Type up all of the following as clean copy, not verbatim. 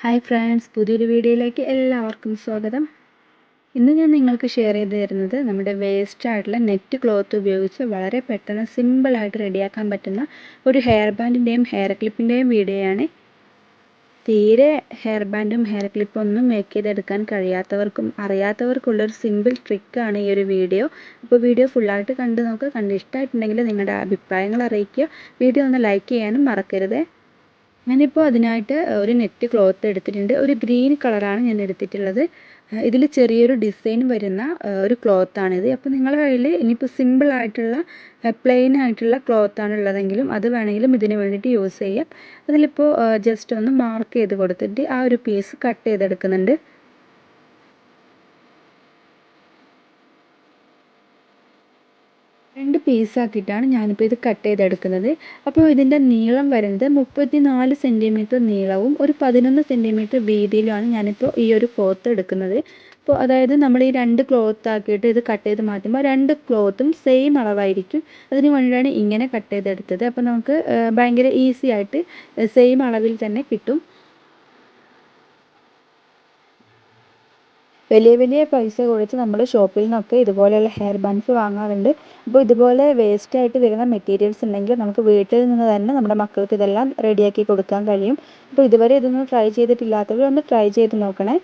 Hi friends, പുതിയൊരു വീഡിയോയിലേക്ക് എല്ലാവർക്കും സ്വാഗതം. ഇന്ന് ഞാൻ നിങ്ങൾക്ക് ഷെയർ ചെയ്ത് തരുന്നത് നമ്മുടെ വേസ്റ്റ് ആയിട്ടുള്ള നെറ്റ് ക്ലോത്ത് ഉപയോഗിച്ച് വളരെ പെട്ടെന്ന് സിമ്പിളായിട്ട് റെഡിയാക്കാൻ പറ്റുന്ന ഒരു ഹെയർ ബാൻഡിൻ്റെയും ഹെയർ ക്ലിപ്പിൻ്റെയും വീഡിയോയാണ്. തീരെ ഹെയർ ബാൻഡും ഹെയർ ക്ലിപ്പും ഒന്നും മേക്ക് ചെയ്തെടുക്കാൻ കഴിയാത്തവർക്കും അറിയാത്തവർക്കുള്ളൊരു സിമ്പിൾ ട്രിക്കാണ് ഈ ഒരു വീഡിയോ. അപ്പോൾ വീഡിയോ ഫുള്ളായിട്ട് കണ്ട് നോക്കുക. കണ്ട് ഇഷ്ടമായിട്ടുണ്ടെങ്കിൽ നിങ്ങളുടെ അഭിപ്രായങ്ങൾ അറിയിക്കുക. വീഡിയോ ഒന്ന് ലൈക്ക് ചെയ്യാനും മറക്കരുത്. ഞാനിപ്പോൾ അതിനായിട്ട് ഒരു നെറ്റ് ക്ലോത്ത് എടുത്തിട്ടുണ്ട്. ഒരു ഗ്രീൻ കളറാണ് ഞാൻ എടുത്തിട്ടുള്ളത്. ഇതിൽ ചെറിയൊരു ഡിസൈൻ വരുന്ന ഒരു ക്ലോത്താണിത്. അപ്പോൾ നിങ്ങളുടെ കയ്യിൽ ഇനിയിപ്പോൾ സിമ്പിളായിട്ടുള്ള പ്ലെയിൻ ആയിട്ടുള്ള ക്ലോത്താണ് ഉള്ളതെങ്കിലും അത് വേണമെങ്കിലും ഇതിന് വേണ്ടിയിട്ട് യൂസ് ചെയ്യാം. അതിലിപ്പോൾ ജസ്റ്റ് ഒന്ന് മാർക്ക് ചെയ്ത് കൊടുത്തിട്ട് ആ ഒരു പീസ് കട്ട് ചെയ്തെടുക്കുന്നുണ്ട്. രണ്ട് പീസാക്കിയിട്ടാണ് ഞാനിപ്പോൾ ഇത് കട്ട് ചെയ്തെടുക്കുന്നത്. അപ്പോൾ ഇതിൻ്റെ നീളം വരുന്നത് 34 സെൻറ്റിമീറ്റർ നീളവും ഒരു 11 സെൻറ്റിമീറ്റർ വീതിയിലുമാണ് ഞാനിപ്പോൾ ഈ ഒരു ക്ലോത്ത് എടുക്കുന്നത്. അപ്പോൾ അതായത് നമ്മൾ ഈ രണ്ട് ക്ലോത്ത് ആക്കിയിട്ട് ഇത് കട്ട് ചെയ്ത് മാറ്റുമ്പോൾ രണ്ട് ക്ലോത്തും സെയിം അളവായിരിക്കും. അതിന് വേണ്ടിയിട്ടാണ് ഇങ്ങനെ കട്ട് ചെയ്തെടുത്തത്. അപ്പോൾ നമുക്ക് ഭയങ്കര ഈസി ആയിട്ട് സെയിം അളവിൽ തന്നെ കിട്ടും. വലിയ പൈസ കൊടുത്ത് നമ്മൾ ഷോപ്പിൽ നിന്നൊക്കെ ഇതുപോലെയുള്ള ഹെയർ ബാൻഡ്സ് വാങ്ങാറുണ്ട്. അപ്പോൾ ഇതുപോലെ വേസ്റ്റ് ആയിട്ട് വരുന്ന മെറ്റീരിയൽസ് ഉണ്ടെങ്കിൽ നമുക്ക് വീട്ടിൽ നിന്ന് തന്നെ നമ്മുടെ മക്കൾക്ക് ഇതെല്ലാം റെഡിയാക്കി കൊടുക്കാൻ കഴിയും. അപ്പോൾ ഇതുവരെ ഇതൊന്നും ട്രൈ ചെയ്തിട്ടില്ലാത്തവർ ഒന്ന് ട്രൈ ചെയ്ത് നോക്കണേ.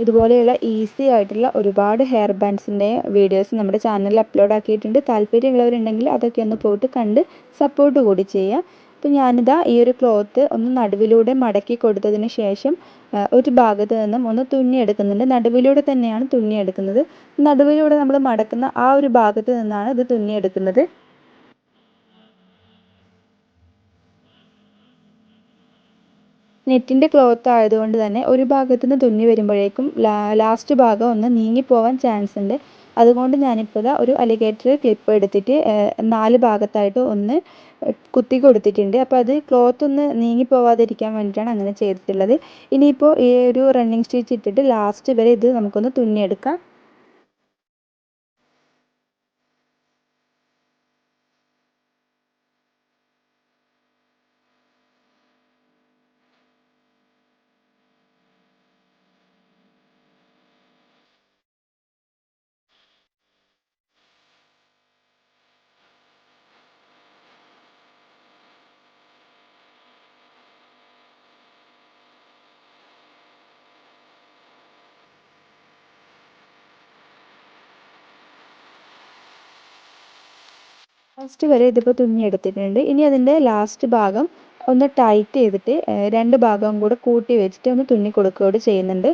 ഇതുപോലെയുള്ള ഈസി ആയിട്ടുള്ള ഒരുപാട് ഹെയർ ബാൻഡ്സിൻ്റെ വീഡിയോസ് നമ്മുടെ ചാനലിൽ അപ്ലോഡ് ആക്കിയിട്ടുണ്ട്. താല്പര്യമുള്ളവരുണ്ടെങ്കിൽ അതൊക്കെ ഒന്ന് പോയിട്ട് കണ്ട് സപ്പോർട്ട് കൂടി ചെയ്യുക. അപ്പോൾ ഞാനിതാ ഈ ഒരു ക്ലോത്ത് ഒന്ന് നടുവിലൂടെ മടക്കി കൊടുത്തതിന് ശേഷം ഒരു ഭാഗത്ത് നിന്നും ഒന്ന് തുന്നിയെടുക്കുന്നുണ്ട്. നടുവിലൂടെ തന്നെയാണ് തുന്നിയെടുക്കുന്നത്. നടുവിലൂടെ നമ്മൾ മടക്കുന്ന ആ ഒരു ഭാഗത്ത് നിന്നാണ് ഇത് തുന്നിയെടുക്കുന്നത്. നെറ്റിൻ്റെ ക്ലോത്ത് ആയതുകൊണ്ട് തന്നെ ഒരു ഭാഗത്ത് നിന്ന് തുന്നി വരുമ്പോഴേക്കും ലാസ്റ്റ് ഭാഗം ഒന്ന് നീങ്ങിപ്പോവാൻ ചാൻസ് ഉണ്ട്. അതുകൊണ്ട് ഞാനിപ്പോൾ ഇതാ ഒരു അലിഗേറ്റർ ക്ലിപ്പ് എടുത്തിട്ട് 4 ഭാഗത്തായിട്ട് ഒന്ന് കുത്തി കൊടുത്തിട്ടുണ്ട്. അപ്പോൾ അത് ക്ലോത്ത് ഒന്ന് നീങ്ങിപ്പോവാതിരിക്കാൻ വേണ്ടിയിട്ടാണ് അങ്ങനെ ചെയ്തിട്ടുള്ളത്. ഇനിയിപ്പോൾ ഈ ഒരു റണ്ണിങ് സ്റ്റിച്ച് ഇട്ടിട്ട് ലാസ്റ്റ് വരെ ഇത് നമുക്കൊന്ന് തുന്നിയെടുക്കാം. ലാസ്റ്റ് വരെ ഇതിപ്പോൾ തുന്നിയെടുത്തിട്ടുണ്ട്. ഇനി അതിൻ്റെ ലാസ്റ്റ് ഭാഗം ഒന്ന് ടൈറ്റ് ചെയ്തിട്ട് രണ്ട് ഭാഗവും കൂടെ കൂട്ടി വെച്ചിട്ട് ഒന്ന് തുന്നി കൊടുക്കുകയോട് ചെയ്യുന്നുണ്ട്.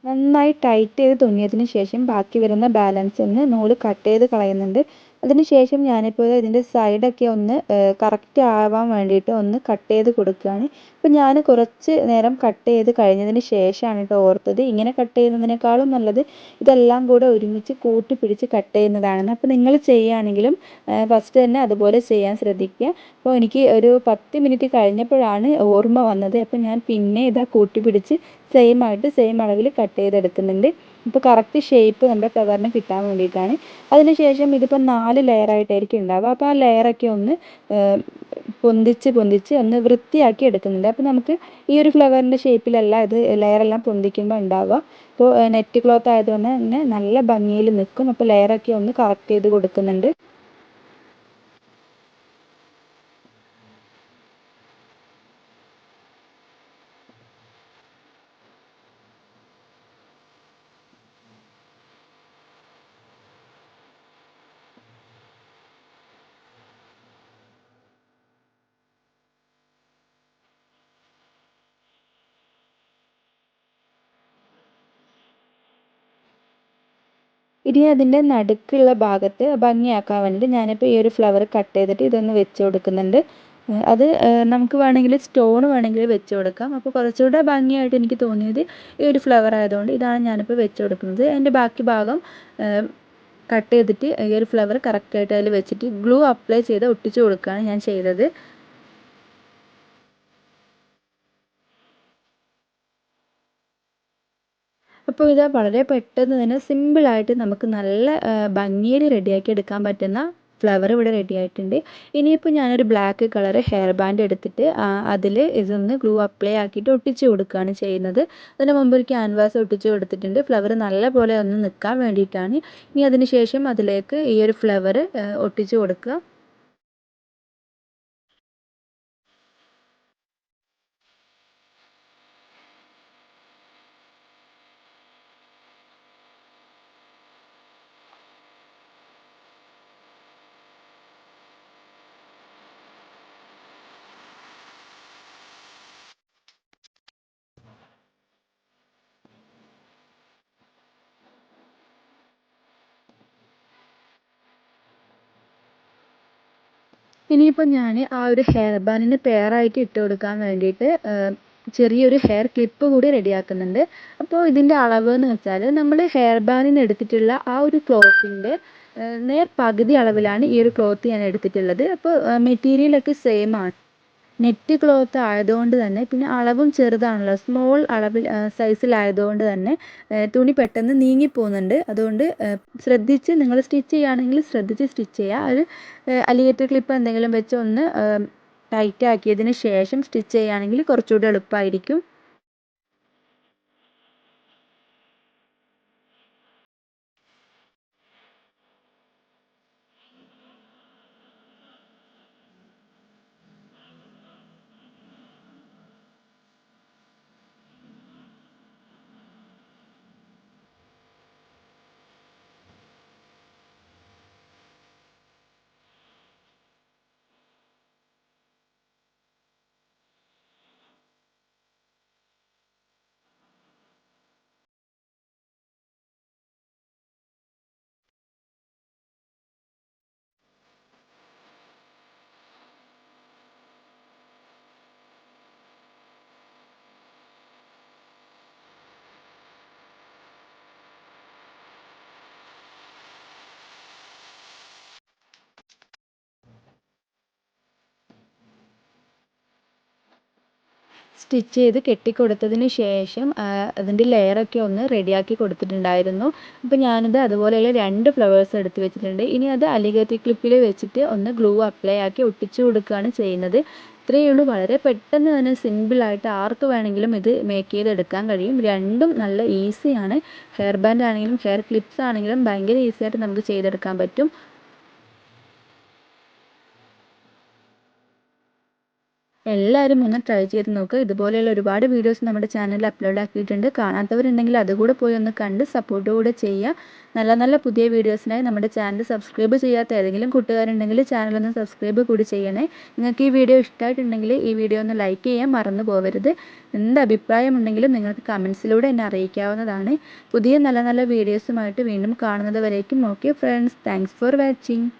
നന്നായി ടൈറ്റ് ചെയ്ത് തുന്നിയതിന് ശേഷം ബാക്കി വരുന്ന ബാലൻസ് ഒന്ന് നൂല് കട്ട് ചെയ്ത് കളയുന്നുണ്ട്. അതിന് ശേഷം ഞാനിപ്പോൾ ഇതിൻ്റെ സൈഡൊക്കെ ഒന്ന് കറക്റ്റ് ആവാൻ വേണ്ടിയിട്ട് ഒന്ന് കട്ട് ചെയ്ത് കൊടുക്കുകയാണ്. അപ്പോൾ ഞാൻ കുറച്ച് നേരം കട്ട് ചെയ്ത് കഴിഞ്ഞതിന് ശേഷമാണ് കേട്ടോ ഓർത്തത് ഇങ്ങനെ കട്ട് ചെയ്യുന്നതിനേക്കാളും നല്ലത് ഇതെല്ലാം കൂടെ ഒരുമിച്ച് കൂട്ടി പിടിച്ച് കട്ട് ചെയ്യുന്നതാണെന്ന്. അപ്പോൾ നിങ്ങൾ ചെയ്യുകയാണെങ്കിലും ഫസ്റ്റ് തന്നെ അതുപോലെ ചെയ്യാൻ ശ്രദ്ധിക്കുക. അപ്പോൾ എനിക്ക് ഒരു 10 മിനിറ്റ് കഴിഞ്ഞപ്പോഴാണ് ഓർമ്മ വന്നത്. അപ്പോൾ ഞാൻ പിന്നെ ഇതാ കൂട്ടി പിടിച്ച് സെയിം അളവിൽ കട്ട് ചെയ്തെടുക്കുന്നുണ്ട്. ഇപ്പോൾ കറക്റ്റ് ഷേപ്പ് നമ്മുടെ ഫ്ലവറിന് കിട്ടാൻ വേണ്ടിയിട്ടാണ്. അതിനുശേഷം ഇതിപ്പോൾ 4 ലെയറായിട്ടായിരിക്കും ഉണ്ടാവുക. അപ്പോൾ ആ ലെയറൊക്കെ ഒന്ന് പൊന്തിച്ച് ഒന്ന് വൃത്തിയാക്കി എടുക്കുന്നുണ്ട്. അപ്പോൾ നമുക്ക് ഈ ഒരു ഫ്ലവറിൻ്റെ ഷേപ്പിലല്ല ഇത് ലെയറെല്ലാം പൊന്തിക്കുമ്പോൾ ഉണ്ടാവുക. അപ്പോൾ നെറ്റ് ക്ലോത്ത് ആയതുകൊണ്ട് തന്നെ നല്ല ഭംഗിയിൽ നിൽക്കും. അപ്പോൾ ലെയറൊക്കെ ഒന്ന് കറക്റ്റ് ചെയ്ത് കൊടുക്കുന്നുണ്ട്. ഇനി അതിൻ്റെ നടുക്കുള്ള ഭാഗത്ത് ഭംഗിയാക്കാൻ വേണ്ടിയിട്ട് ഞാനിപ്പോൾ ഈ ഒരു ഫ്ലവർ കട്ട് ചെയ്തിട്ട് ഇതൊന്ന് വെച്ച് കൊടുക്കുന്നുണ്ട്. അത് നമുക്ക് വേണമെങ്കിൽ സ്റ്റോൺ വേണമെങ്കിൽ വെച്ച് കൊടുക്കാം. അപ്പോൾ കുറച്ചുകൂടെ ഭംഗിയായിട്ട് എനിക്ക് തോന്നിയത് ഈ ഒരു ഫ്ലവർ ആയതുകൊണ്ട് ഇതാണ് ഞാനിപ്പോൾ വെച്ച് കൊടുക്കുന്നത്. അതിൻ്റെ ബാക്കി ഭാഗം കട്ട് ചെയ്തിട്ട് ഈ ഒരു ഫ്ലവർ കറക്റ്റായിട്ട് അതിൽ വെച്ചിട്ട് ഗ്ലൂ അപ്ലൈ ചെയ്ത് ഒട്ടിച്ച് കൊടുക്കുകയാണ് ഞാൻ ചെയ്തത്. അപ്പോൾ ഇത് വളരെ പെട്ടെന്ന് തന്നെ സിമ്പിളായിട്ട് നമുക്ക് നല്ല ഭംഗിയിൽ റെഡിയാക്കി എടുക്കാൻ പറ്റുന്ന ഫ്ലവർ ഇവിടെ റെഡി ആയിട്ടുണ്ട്. ഇനിയിപ്പോൾ ഞാനൊരു ബ്ലാക്ക് കളർ ഹെയർ ബാൻഡ് എടുത്തിട്ട് അതിൽ ഇതൊന്ന് ഗ്ലൂ അപ്ലൈ ആക്കിയിട്ട് ഒട്ടിച്ച് കൊടുക്കുകയാണ് ചെയ്യുന്നത്. അതിന് മുമ്പ് ഒരു ക്യാൻവാസ് ഒട്ടിച്ച് കൊടുത്തിട്ടുണ്ട് ഫ്ലവർ നല്ല പോലെ ഒന്ന് നിൽക്കാൻ വേണ്ടിയിട്ടാണ്. ഇനി അതിന് ശേഷം അതിലേക്ക് ഈ ഒരു ഫ്ലവർ ഒട്ടിച്ച് കൊടുക്കുക. ഇനിയിപ്പോൾ ഞാൻ ആ ഒരു ഹെയർ ബാൻഡിന് പെയറായിട്ട് ഇട്ട് കൊടുക്കാൻ വേണ്ടിയിട്ട് ചെറിയൊരു ഹെയർ ക്ലിപ്പ് കൂടി റെഡിയാക്കുന്നുണ്ട്. അപ്പോൾ ഇതിൻ്റെ അളവ് എന്ന് വെച്ചാൽ നമ്മൾ ഹെയർ ബാൻഡിന് എടുത്തിട്ടുള്ള ആ ഒരു ക്ലോത്തിൻ്റെ നേർ പകുതി അളവിലാണ് ഈ ഒരു ക്ലോത്ത് ഞാൻ എടുത്തിട്ടുള്ളത്. അപ്പോൾ മെറ്റീരിയലൊക്കെ സെയിം ആണ്. നെറ്റ് ക്ലോത്ത് ആയതുകൊണ്ട് തന്നെ പിന്നെ അളവും ചെറുതാണല്ലോ, സ്മോൾ അളവിൽ സൈസിലായതുകൊണ്ട് തന്നെ തുണി പെട്ടെന്ന് നീങ്ങിപ്പോകുന്നുണ്ട്. അതുകൊണ്ട് ശ്രദ്ധിച്ച് നിങ്ങൾ സ്റ്റിച്ച് ചെയ്യുകയാണെങ്കിൽ ശ്രദ്ധിച്ച് സ്റ്റിച്ച് ചെയ്യുക. ഒരു അലിഗേറ്റർ ക്ലിപ്പ് എന്തെങ്കിലും വെച്ച് ഒന്ന് ടൈറ്റ് ആക്കിയതിന് ശേഷം സ്റ്റിച്ച് ചെയ്യുകയാണെങ്കിൽ കുറച്ചുകൂടി എളുപ്പമായിരിക്കും. സ്റ്റിച്ച് ചെയ്ത് കെട്ടിക്കൊടുത്തതിന് ശേഷം അതിൻ്റെ ലെയറൊക്കെ ഒന്ന് റെഡിയാക്കി കൊടുത്തിട്ടുണ്ടായിരുന്നു. അപ്പോൾ ഞാനത് അതുപോലെയുള്ള 2 ഫ്ലവേഴ്സ് എടുത്ത് വെച്ചിട്ടുണ്ട്. ഇനി അത് അലിഗേറ്റർ ക്ലിപ്പിൽ വെച്ചിട്ട് ഒന്ന് ഗ്ലൂ അപ്ലൈ ആക്കി ഒട്ടിച്ചു കൊടുക്കുകയാണ് ചെയ്യുന്നത്. ഇത്രയേ ഉള്ളൂ. വളരെ പെട്ടെന്ന് തന്നെ സിമ്പിളായിട്ട് ആർക്ക് വേണമെങ്കിലും ഇത് മേക്ക് ചെയ്തെടുക്കാൻ കഴിയും. രണ്ടും നല്ല ഈസിയാണ്. ഹെയർ ബാൻഡ് ആണെങ്കിലും ഹെയർ ക്ലിപ്സ് ആണെങ്കിലും ഭയങ്കര ഈസിയായിട്ട് നമുക്ക് ചെയ്തെടുക്കാൻ പറ്റും. എല്ലാവരും ഒന്ന് ട്രൈ ചെയ്ത് നോക്കുക. ഇതുപോലെയുള്ള ഒരുപാട് വീഡിയോസ് നമ്മുടെ ചാനലിൽ അപ്ലോഡ് ആക്കിയിട്ടുണ്ട്. കാണാത്തവരുണ്ടെങ്കിൽ അതുകൂടെ പോയി ഒന്ന് കണ്ട് സപ്പോർട്ട് കൂടെ ചെയ്യുക. നല്ല നല്ല പുതിയ വീഡിയോസിനായി നമ്മുടെ ചാനൽ സബ്സ്ക്രൈബ് ചെയ്യാത്ത ഏതെങ്കിലും കൂട്ടുകാരുണ്ടെങ്കിൽ ചാനലൊന്ന് സബ്സ്ക്രൈബ് കൂടി ചെയ്യണേ. നിങ്ങൾക്ക് ഈ വീഡിയോ ഇഷ്ടമായിട്ടുണ്ടെങ്കിൽ ഈ വീഡിയോ ഒന്ന് ലൈക്ക് ചെയ്യാൻ മറന്നു പോകരുത്. എന്ത് അഭിപ്രായമുണ്ടെങ്കിലും നിങ്ങൾക്ക് കമൻസിലൂടെ എന്നെ അറിയിക്കാവുന്നതാണ്. പുതിയ നല്ല നല്ല വീഡിയോസുമായിട്ട് വീണ്ടും കാണുന്നത് വരേക്കും okay friends, thanks for watching.